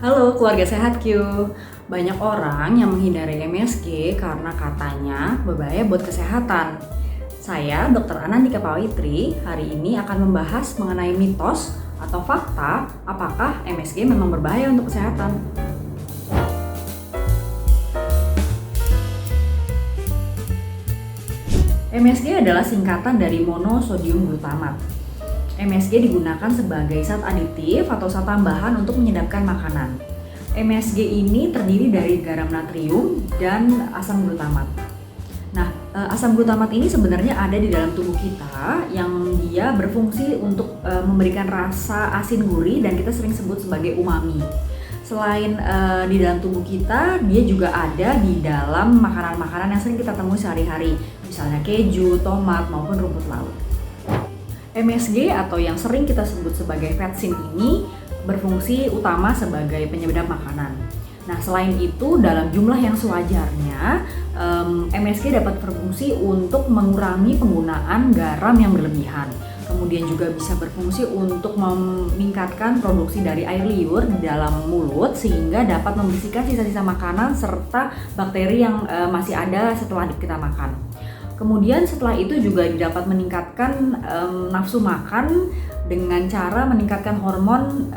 Halo keluarga sehat Q. Banyak orang yang menghindari MSG karena katanya berbahaya buat kesehatan. Saya Dr. Anandika Pawitri hari ini akan membahas mengenai mitos atau fakta apakah MSG memang berbahaya untuk kesehatan. MSG adalah singkatan dari monosodium glutamat. MSG digunakan sebagai zat aditif atau zat tambahan untuk menyedapkan makanan. MSG ini terdiri dari garam natrium dan asam glutamat. Nah, asam glutamat ini sebenarnya ada di dalam tubuh kita yang dia berfungsi untuk memberikan rasa asin gurih dan kita sering sebut sebagai umami. Selain di dalam tubuh kita, dia juga ada di dalam makanan-makanan yang sering kita temui sehari-hari, misalnya keju, tomat, maupun rumput laut. MSG atau yang sering kita sebut sebagai vetsin ini berfungsi utama sebagai penyedap makanan. Nah, selain itu dalam jumlah yang sewajarnya, MSG dapat berfungsi untuk mengurangi penggunaan garam yang berlebihan. Kemudian juga bisa berfungsi untuk meningkatkan produksi dari air liur di dalam mulut sehingga dapat membersihkan sisa-sisa makanan serta bakteri yang masih ada setelah kita makan. Kemudian setelah itu juga dapat meningkatkan nafsu makan dengan cara meningkatkan hormon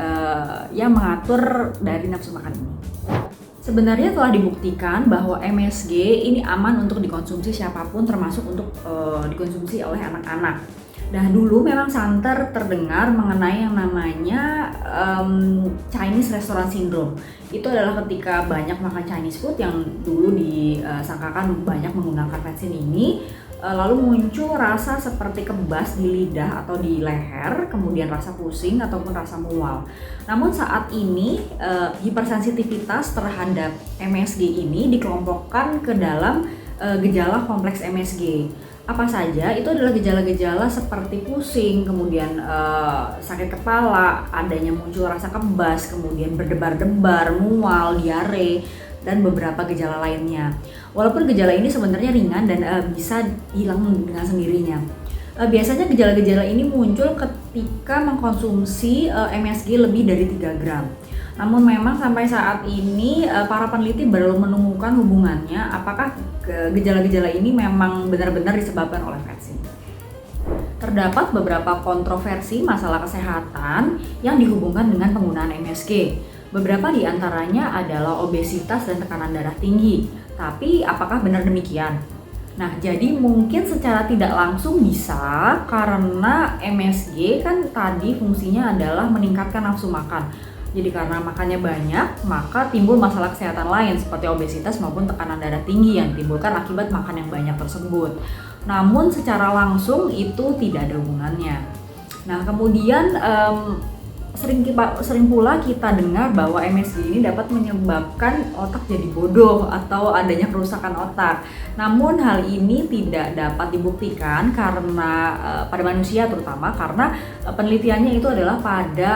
yang mengatur dari nafsu makan ini. Sebenarnya telah dibuktikan bahwa MSG ini aman untuk dikonsumsi siapapun termasuk untuk dikonsumsi oleh anak-anak. Nah, dulu memang santer terdengar mengenai yang namanya Chinese Restaurant Syndrome. Itu adalah ketika banyak makan Chinese food yang dulu disangkakan banyak menggunakan vetsin ini, lalu muncul rasa seperti kebas di lidah atau di leher, kemudian rasa pusing ataupun rasa mual. Namun saat ini hipersensitivitas terhadap MSG ini dikelompokkan ke dalam gejala kompleks MSG. Apa saja? Itu adalah gejala-gejala seperti pusing, kemudian sakit kepala, adanya muncul rasa kebas, kemudian berdebar-debar, mual, diare, dan beberapa gejala lainnya. Walaupun gejala ini sebenarnya ringan dan bisa hilang dengan sendirinya. Biasanya gejala-gejala ini muncul ketika mengkonsumsi MSG lebih dari 3 gram. Namun memang sampai saat ini para peneliti belum menemukan hubungannya apakah gejala-gejala ini memang benar-benar disebabkan oleh vetsin. Terdapat beberapa kontroversi masalah kesehatan yang dihubungkan dengan penggunaan MSG. Beberapa di antaranya adalah obesitas dan tekanan darah tinggi. Tapi apakah benar demikian? Nah, jadi mungkin secara tidak langsung bisa karena MSG kan tadi fungsinya adalah meningkatkan nafsu makan. Jadi karena makannya banyak, maka timbul masalah kesehatan lain seperti obesitas maupun tekanan darah tinggi yang ditimbulkan akibat makan yang banyak tersebut. Namun secara langsung itu tidak ada hubungannya. Nah, kemudian sering pula kita dengar bahwa MSG ini dapat menyebabkan otak jadi bodoh atau adanya kerusakan otak. Namun hal ini tidak dapat dibuktikan karena pada manusia terutama karena penelitiannya itu adalah pada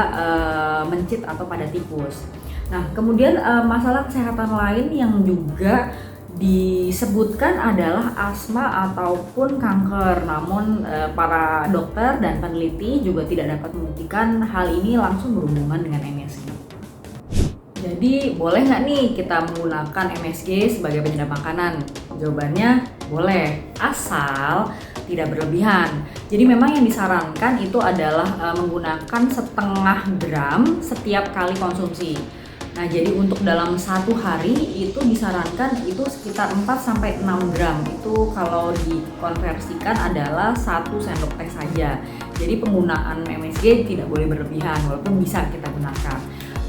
mencit atau pada tikus. Nah, kemudian masalah kesehatan lain yang juga disebutkan adalah asma ataupun kanker. Namun para dokter dan peneliti juga tidak dapat membuktikan hal ini langsung berhubungan dengan MSG. Jadi boleh nggak nih kita menggunakan MSG sebagai penyedap makanan? Jawabannya boleh, asal tidak berlebihan. Jadi memang yang disarankan itu adalah menggunakan 0,5 gram setiap kali konsumsi. Nah, jadi untuk dalam satu hari itu disarankan itu sekitar 4-6 gram. Itu kalau dikonversikan adalah 1 sendok teh saja. Jadi penggunaan MSG tidak boleh berlebihan walaupun bisa kita gunakan.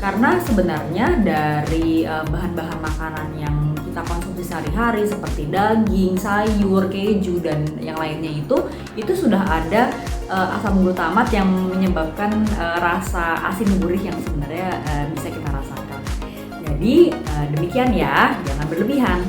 Karena sebenarnya dari bahan-bahan makanan yang kita konsumsi sehari-hari seperti daging, sayur, keju, dan yang lainnya itu sudah ada asam glutamat yang menyebabkan rasa asin gurih yang sebenarnya bisa kita rasakan. Jadi demikian ya, jangan berlebihan.